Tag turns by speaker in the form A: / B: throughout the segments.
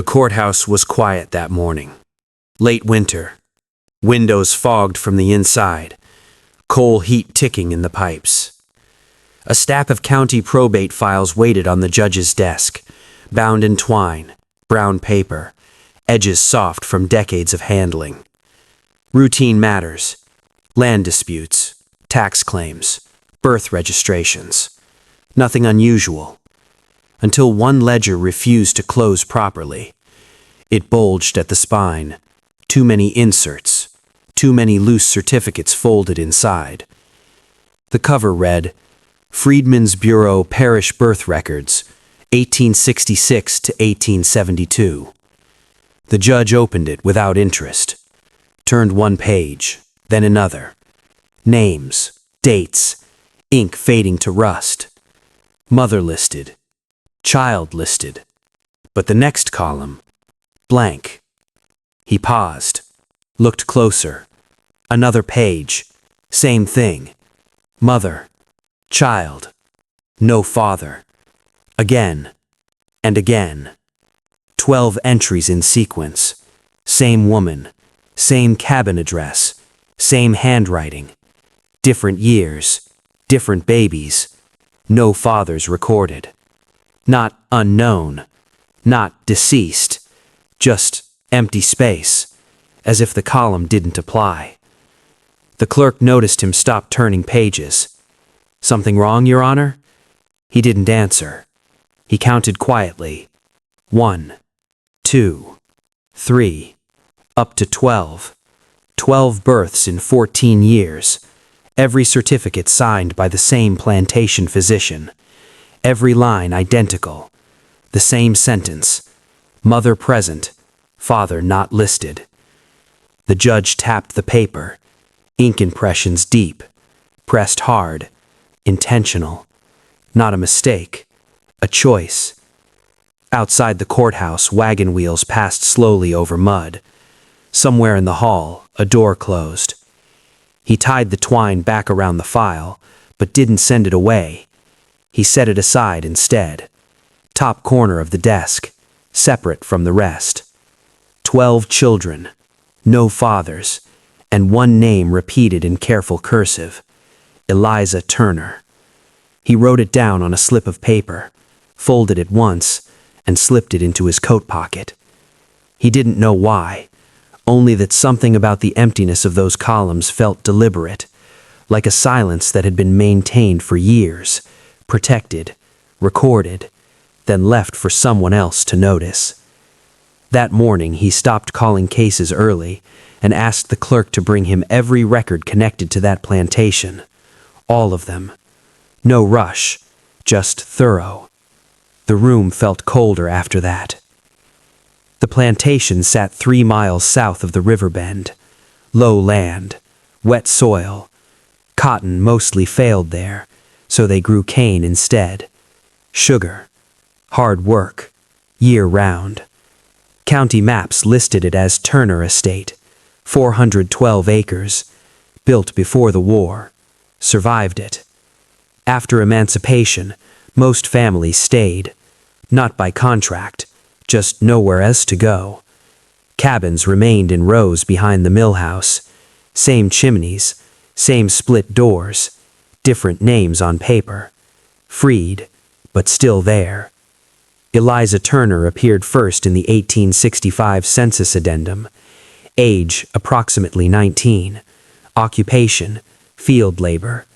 A: The courthouse was quiet that morning. Late winter. Windows fogged from the inside. Coal heat ticking in the pipes. A stack of county probate files waited on the judge's desk, bound in twine, brown paper, edges soft from decades of handling. Routine matters, land disputes, tax claims, birth registrations. Nothing unusual. Until one ledger refused to close properly. It bulged at the spine. Too many inserts. Too many loose certificates folded inside. The cover read, Freedmen's Bureau Parish Birth Records, 1866 to 1872. The judge opened it without interest. Turned one page, then another. Names, dates, ink fading to rust. Mother listed. Child listed. But the next column, blank. He paused, looked closer. Another page, same thing. Mother, child, no father. Again, and again. 12 entries in sequence. Same woman, same cabin address, same handwriting. Different years, different babies. No fathers recorded. Not unknown, not deceased, just empty space, as if the column didn't apply. The clerk noticed him stop turning pages. Something wrong, Your Honor? He didn't answer. He counted quietly. 1, 2, 3, up to 12. 12 births in 14 years. Every certificate signed by the same plantation physician. Every line identical. The same sentence. Mother present, father not listed. The judge tapped the paper. Ink impressions deep. Pressed hard. Intentional. Not a mistake. A choice. Outside the courthouse, wagon wheels passed slowly over mud. Somewhere in the hall, a door closed. He tied the twine back around the file, but didn't send it away. He set it aside instead. Top corner of the desk, separate from the rest. 12 children, no fathers, and one name repeated in careful cursive. Eliza Turner. He wrote it down on a slip of paper, folded it once, and slipped it into his coat pocket. He didn't know why, only that something about the emptiness of those columns felt deliberate, like a silence that had been maintained for years, protected, recorded, then left for someone else to notice. That morning he stopped calling cases early and asked the clerk to bring him every record connected to that plantation. All of them. No rush, just thorough. The room felt colder after that. The plantation sat 3 miles south of the river bend. Low land, wet soil. Cotton mostly failed there, so they grew cane instead. Sugar. Hard work. Year-round. County maps listed it as Turner Estate. 412 acres. Built before the war. Survived it. After emancipation, most families stayed. Not by contract, just nowhere else to go. Cabins remained in rows behind the mill house. Same chimneys, same split doors, different names on paper. Freed, but still there. Eliza Turner appeared first in the 1865 census addendum. Age, approximately 19. Occupation, field labor.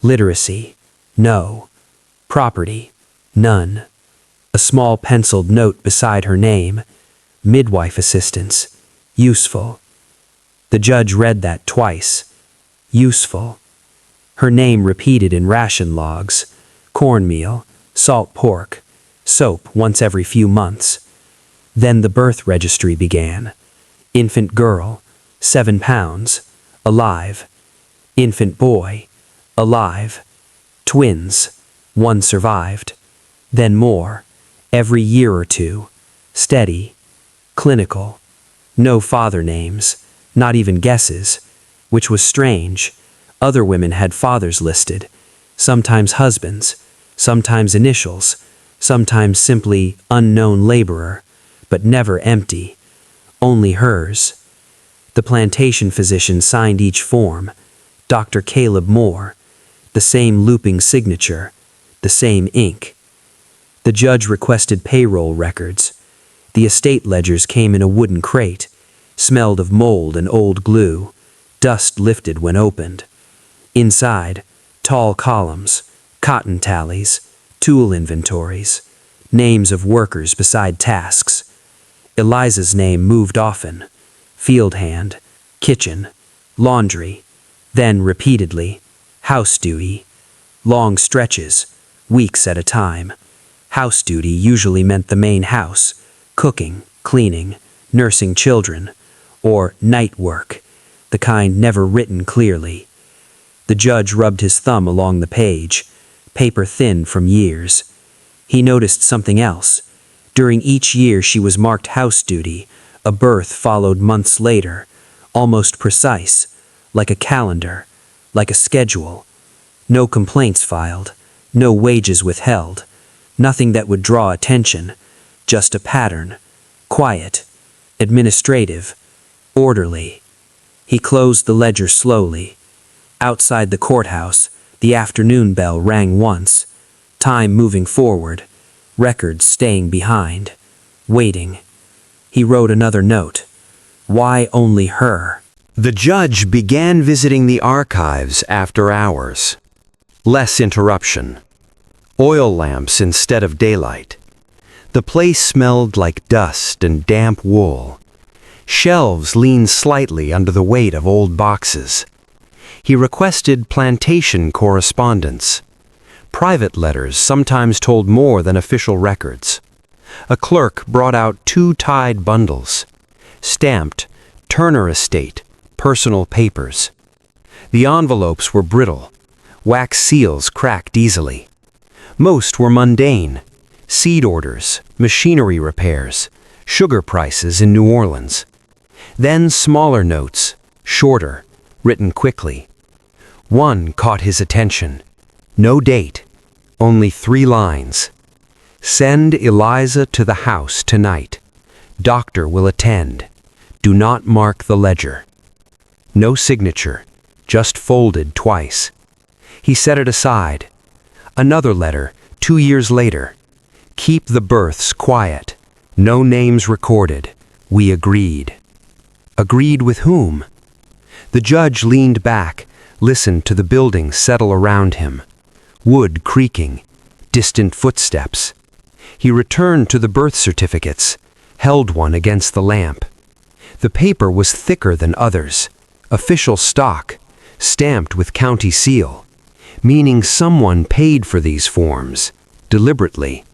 A: Literacy, no. Property, none. A small penciled note beside her name. Midwife assistance, useful. The judge read that twice. Useful. Her name repeated in ration logs. Cornmeal, salt pork, soap once every few months. Then the birth registry began. Infant girl, 7 pounds, alive. Infant boy, alive. Twins, 1 survived. Then more, every year or two. Steady. Clinical. No father names, not even guesses, which was strange. Other women had fathers listed, sometimes husbands, sometimes initials, sometimes simply unknown laborer, but never empty, only hers. The plantation physician signed each form, Dr. Caleb Moore, the same looping signature, the same ink. The judge requested payroll records. The estate ledgers came in a wooden crate, smelled of mold and old glue, dust lifted when opened. Inside, tall columns, cotton tallies, tool inventories, names of workers beside tasks. Eliza's name moved often: field hand, kitchen, laundry, then repeatedly, house duty, long stretches, weeks at a time. House duty usually meant the main house, cooking, cleaning, nursing children, or night work, the kind never written clearly. The judge rubbed his thumb along the page, paper thin from years. He noticed something else. During each year she was marked house duty, a birth followed months later, almost precise, like a calendar, like a schedule. No complaints filed, no wages withheld, nothing that would draw attention, just a pattern, quiet, administrative, orderly. He closed the ledger slowly. Outside the courthouse, the afternoon bell rang once, time moving forward, records staying behind, waiting. He wrote another note. Why only her?
B: The judge began visiting the archives after hours. Less interruption. Oil lamps instead of daylight. The place smelled like dust and damp wool. Shelves leaned slightly under the weight of old boxes. He requested plantation correspondence. Private letters sometimes told more than official records. A clerk brought out 2 tied bundles, stamped Turner Estate, personal papers. The envelopes were brittle. Wax seals cracked easily. Most were mundane: seed orders, machinery repairs, sugar prices in New Orleans. Then smaller notes, shorter, written quickly. One caught his attention. No date, only 3 lines. Send Eliza to the house tonight. Doctor will attend. Do not mark the ledger. No signature, just folded twice. He set it aside. Another letter, 2 years later. Keep the births quiet. No names recorded. We agreed. Agreed with whom? The judge leaned back, listened to the building settle around him. Wood creaking, distant footsteps. He returned to the birth certificates, held one against the lamp. The paper was thicker than others, official stock, stamped with county seal, meaning someone paid for these forms, deliberately.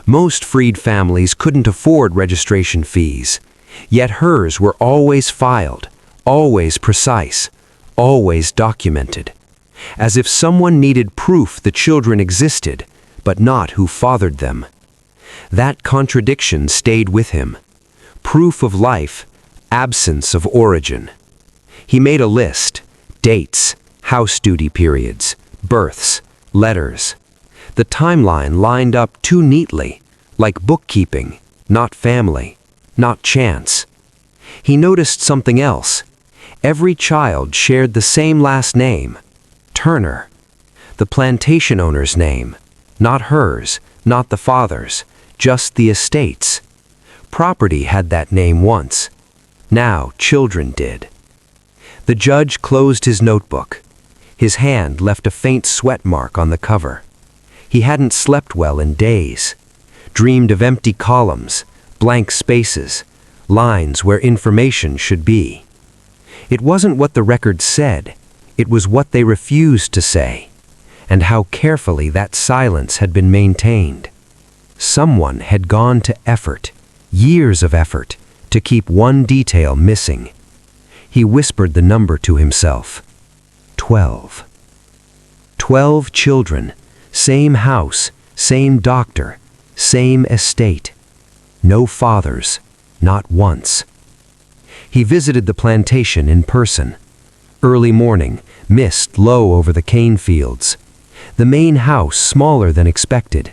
B: Most freed families couldn't afford registration fees, yet hers were always filed, always precise, always documented, as if someone needed proof the children existed, but not who fathered them. That contradiction stayed with him. Proof of life, absence of origin. He made a list: dates, house duty periods, births, letters. The timeline lined up too neatly, like bookkeeping, not family, not chance. He noticed something else. Every child shared the same last name, Turner. The plantation owner's name, not hers, not the father's, just the estate's. Property had that name once. Now children did. The judge closed his notebook. His hand left a faint sweat mark on the cover. He hadn't slept well in days. Dreamed of empty columns, blank spaces, lines where information should be. It wasn't what the records said, it was what they refused to say, and how carefully that silence had been maintained. Someone had gone to effort, years of effort, to keep one detail missing. He whispered the number to himself. 12. 12 children, same house, same doctor, same estate. No fathers, not once. He visited the plantation in person. Early morning, mist low over the cane fields. The main house smaller than expected.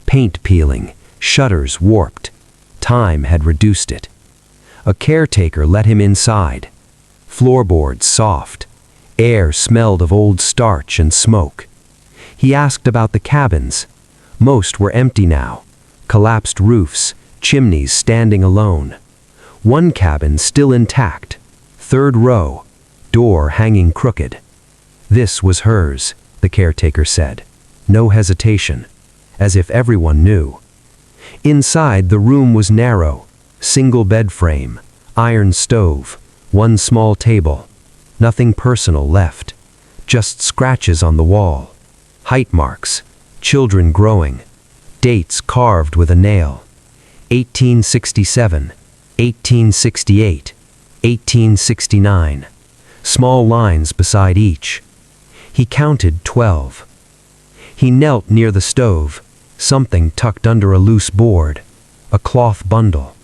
B: Paint peeling, shutters warped. Time had reduced it. A caretaker let him inside. Floorboards soft. Air smelled of old starch and smoke. He asked about the cabins. Most were empty now. Collapsed roofs, chimneys standing alone. One cabin still intact. Third row, door hanging crooked. This was hers, the caretaker said. No hesitation, as if everyone knew. Inside, the room was narrow. Single bed frame, iron stove, one small table. Nothing personal left. Just scratches on the wall. Height marks, children growing. Dates carved with a nail. 1867, 1868, 1869. Small lines beside each. He counted 12. He knelt near the stove, something tucked under a loose board, a cloth bundle.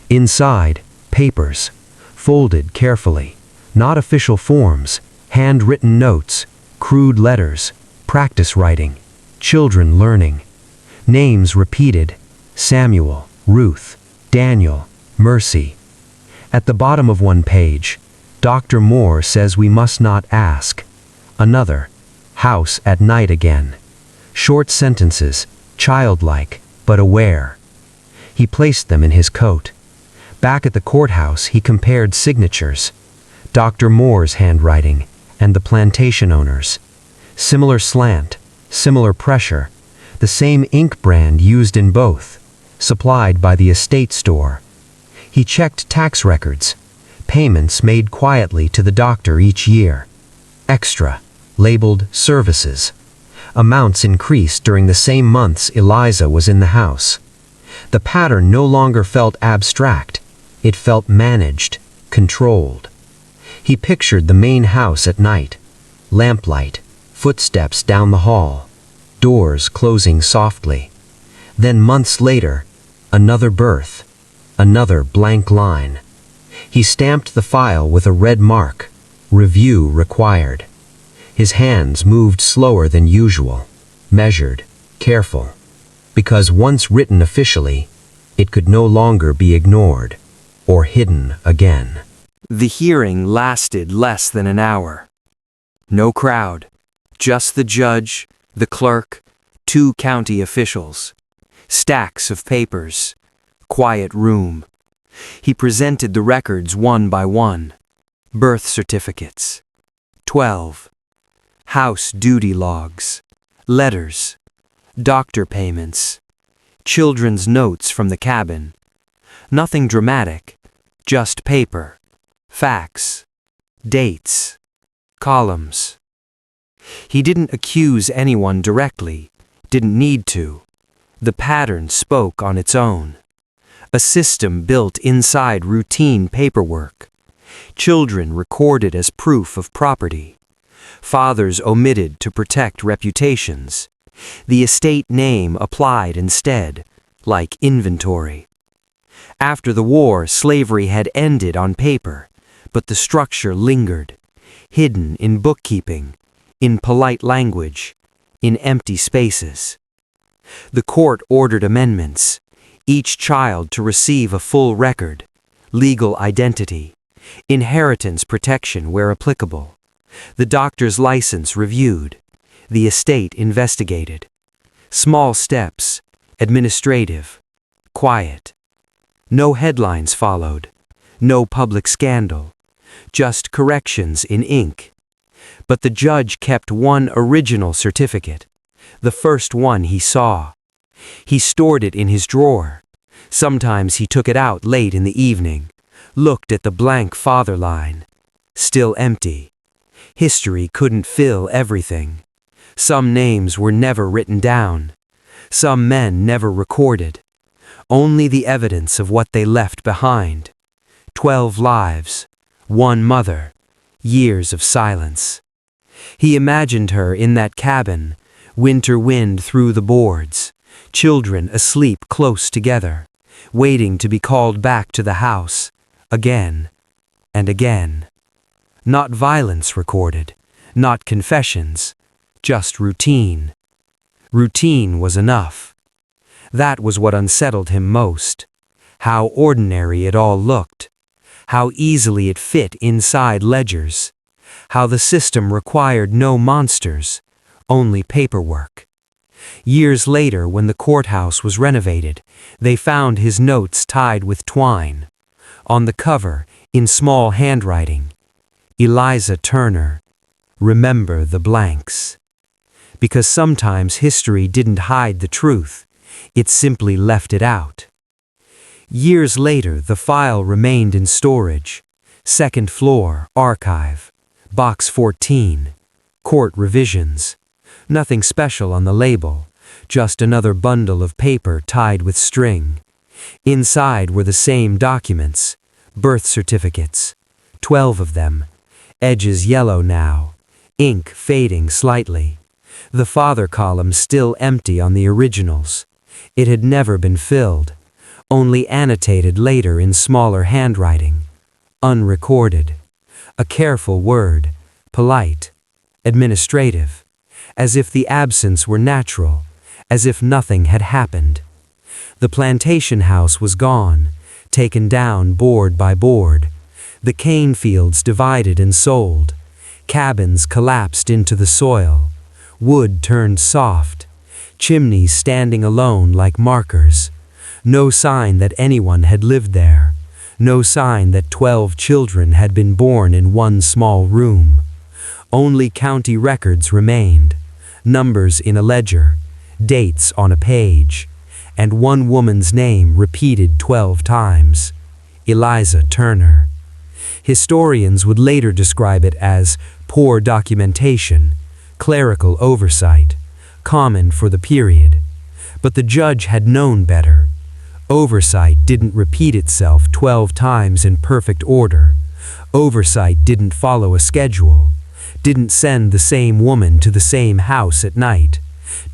B: Inside, papers, folded carefully, not official forms, handwritten notes, crude letters, practice writing, children learning. Names repeated: Samuel, Ruth, Daniel, Mercy. At the bottom of one page, Dr. Moore says we must not ask. Another, house at night again. Short sentences, childlike, but aware. He placed them in his coat. Back at the courthouse, he compared signatures. Dr. Moore's handwriting and the plantation owner's. Similar slant, similar pressure, the same ink brand used in both, supplied by the estate store. He checked tax records, payments made quietly to the doctor each year. Extra, labeled services. Amounts increased during the same months Eliza was in the house. The pattern no longer felt abstract. It felt managed, controlled. He pictured the main house at night. Lamplight, footsteps down the hall, doors closing softly. Then months later, another birth, another blank line. He stamped the file with a red mark. Review required. His hands moved slower than usual, measured, careful, because once written officially, it could no longer be ignored or hidden again.
A: The hearing lasted less than an hour. No crowd, just the judge, the clerk, 2 county officials. Stacks of papers. Quiet room. He presented the records one by one. Birth certificates. 12. House duty logs. Letters. Doctor payments. Children's notes from the cabin. Nothing dramatic, just paper. Facts. Dates. Columns. He didn't accuse anyone directly, didn't need to. The pattern spoke on its own. A system built inside routine paperwork. Children recorded as proof of property. Fathers omitted to protect reputations. The estate name applied instead, like inventory. After the war, slavery had ended on paper, but the structure lingered, hidden in bookkeeping, in polite language, in empty spaces. The court ordered amendments, each child to receive a full record, legal identity, inheritance protection where applicable, the doctor's license reviewed, the estate investigated. Small steps, administrative, quiet. No headlines followed, no public scandal, just corrections in ink. But the judge kept one original certificate, the first one he saw. He stored it in his drawer. Sometimes he took it out late in the evening, looked at the blank father line. Still empty. History couldn't fill everything. Some names were never written down. Some men never recorded. Only the evidence of what they left behind. 12 lives, 1 mother, years of silence. He imagined her in that cabin, winter wind through the boards, children asleep close together, waiting to be called back to the house, again and again. Not violence recorded, not confessions, just routine. Routine was enough. That was what unsettled him most. How ordinary it all looked. How easily it fit inside ledgers. How the system required no monsters, only paperwork. Years later, when the courthouse was renovated, they found his notes tied with twine. On the cover, in small handwriting, Eliza Turner, remember the blanks. Because sometimes history didn't hide the truth, it simply left it out. Years later, the file remained in storage. Second floor, archive, box 14, court revisions. Nothing special on the label, just another bundle of paper tied with string. Inside were the same documents, birth certificates, 12 of them, edges yellow now, ink fading slightly. The father column still empty on the originals. It had never been filled, only annotated later in smaller handwriting. Unrecorded. A careful word, polite, administrative, as if the absence were natural, as if nothing had happened. The plantation house was gone, taken down board by board. The cane fields divided and sold. Cabins collapsed into the soil. Wood turned soft. Chimneys standing alone like markers. No sign that anyone had lived there. No sign that 12 children had been born in one small room. Only county records remained. Numbers in a ledger, dates on a page, and one woman's name repeated 12 times, Eliza Turner. Historians would later describe it as poor documentation, clerical oversight, common for the period. But the judge had known better. Oversight didn't repeat itself 12 times in perfect order. Oversight didn't follow a schedule, didn't send the same woman to the same house at night,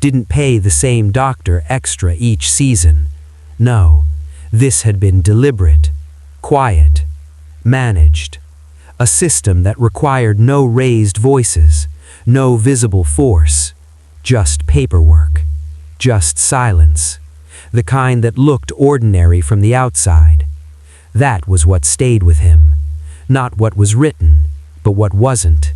A: didn't pay the same doctor extra each season. No, this had been deliberate, quiet, managed. A system that required no raised voices, no visible force, just paperwork, just silence, the kind that looked ordinary from the outside. That was what stayed with him, not what was written, but what wasn't.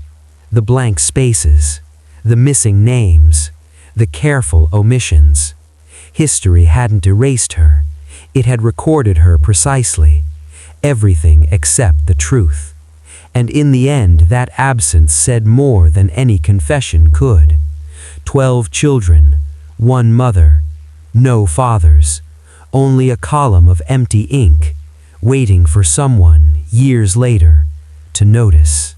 A: The blank spaces, the missing names, the careful omissions. History hadn't erased her. It had recorded her precisely, everything except the truth. And in the end, that absence said more than any confession could. 12 children, one mother, no fathers, only a column of empty ink, waiting for someone, years later, to notice.